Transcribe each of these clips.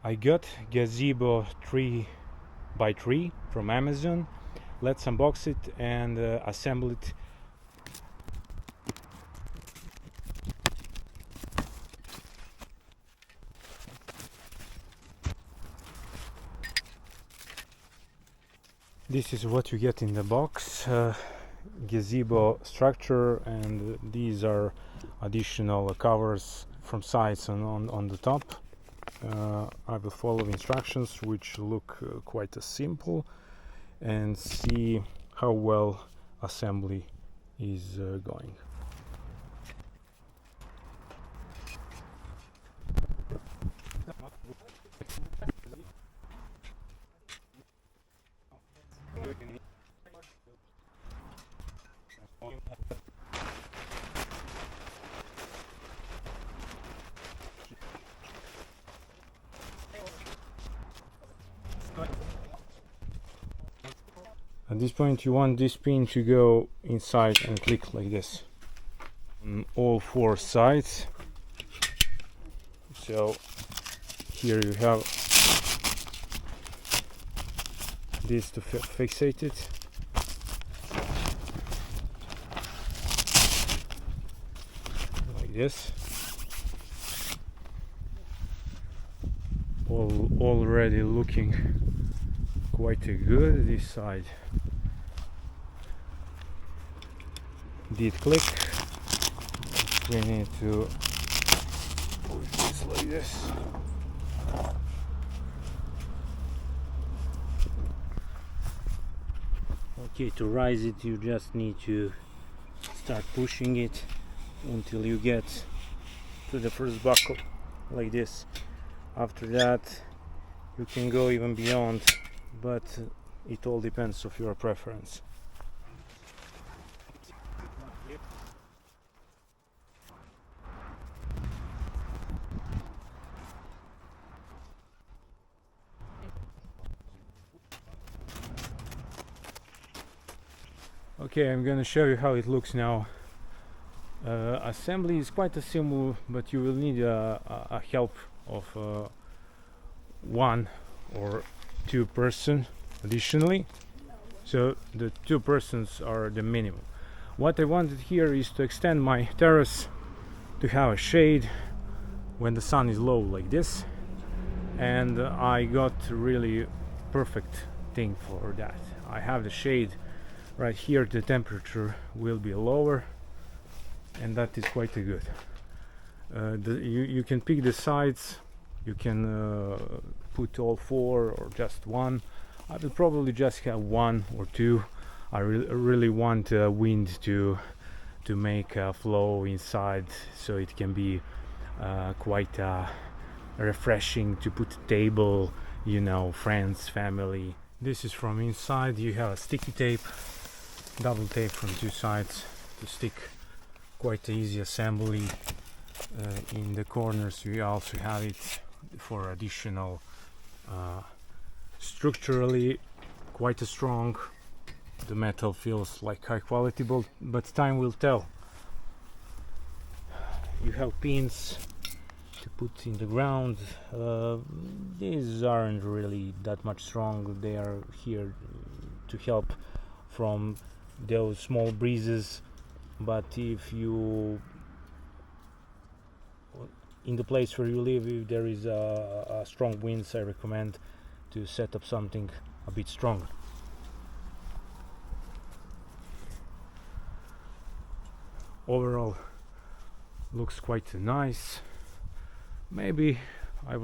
I got Gazebo 3x3 from Amazon. Let's unbox it and assemble it. This is what you get in the box. Gazebo structure, and these are additional covers from sides on the top. I will follow instructions, which look quite simple, and see how well assembly is going. At this point you want this pin to go inside and click like this on all four sides. So here you have this to fixate it. Like this. Already looking quite good. This side did click. We need to push this like this. Okay, to rise it you just need to start pushing it until you get to the first buckle like this. After that you can go even beyond, but it all depends of your preference. Okay, I'm gonna show you how it looks now. Assembly is quite simple, but you will need a help of one or two person additionally. So the 2 persons are the minimum. What I wanted here is to extend my terrace to have a shade when the sun is low like this, and I got really perfect thing for that. I have the shade right here. The temperature will be lower, and that is quite good. You can pick the sides. You can put all 4 or just one. I will probably just have 1 or 2. I really want wind to make a flow inside, so it can be quite refreshing to put a table, you know, friends, family. This is from inside. You have a sticky tape, double tape from 2 sides to stick. Quite easy assembly. In the corners we also have it for additional structurally quite strong. The metal feels like high quality, but time will tell. You have pins to put in the ground. These aren't really that much strong. They are here to help from those small breezes, but if you in the place where you live, if there is a strong winds, I recommend to set up something a bit stronger. Overall looks quite nice. Maybe it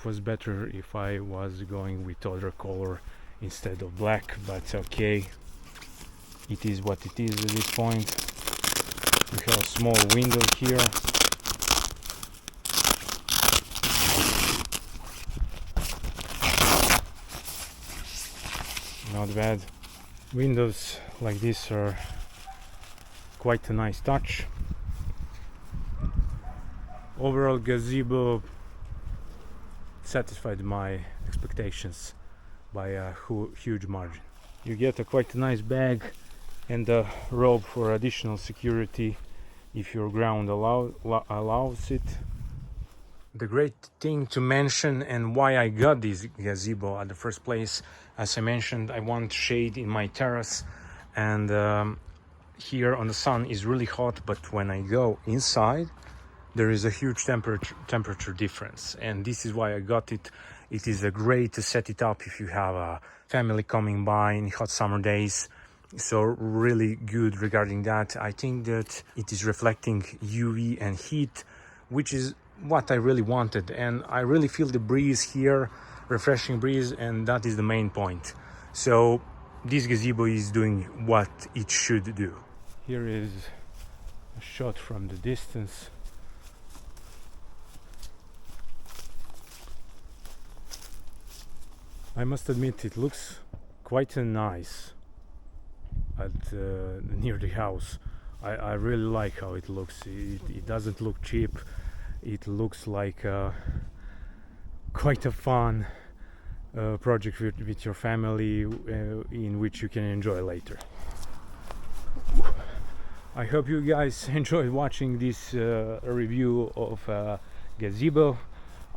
was better if I was going with other color instead of black, but okay, it is what it is at this point. We have a small window here. Not bad. Windows like this are quite a nice touch. Overall, Gazebo satisfied my expectations by a huge margin. You get a quite a nice bag and a rope for additional security if your ground allows it. The great thing to mention and why I got this gazebo at the first place, as I mentioned, I want shade in my terrace, and here on the sun is really hot, but when I go inside there is a huge temperature difference, and this is why I got it. It is a great to set it up if you have a family coming by in hot summer days. So really good regarding that. I think that it is reflecting UV and heat, which is what I really wanted, and I really feel the breeze here, refreshing breeze, and that is the main point. So this gazebo is doing what it should do. Here is a shot from the distance. I must admit it looks quite nice at near the house. I really like how it looks. It doesn't look cheap. It looks like quite a fun project with your family, in which you can enjoy later. I hope you guys enjoyed watching this review of Gazebo.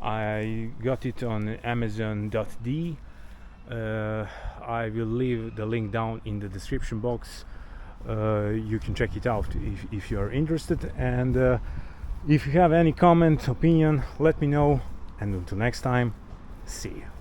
I got it on Amazon.de. I will leave the link down in the description box. You can check it out if you are interested, and if you have any comment, opinion, let me know, and until next time, see you.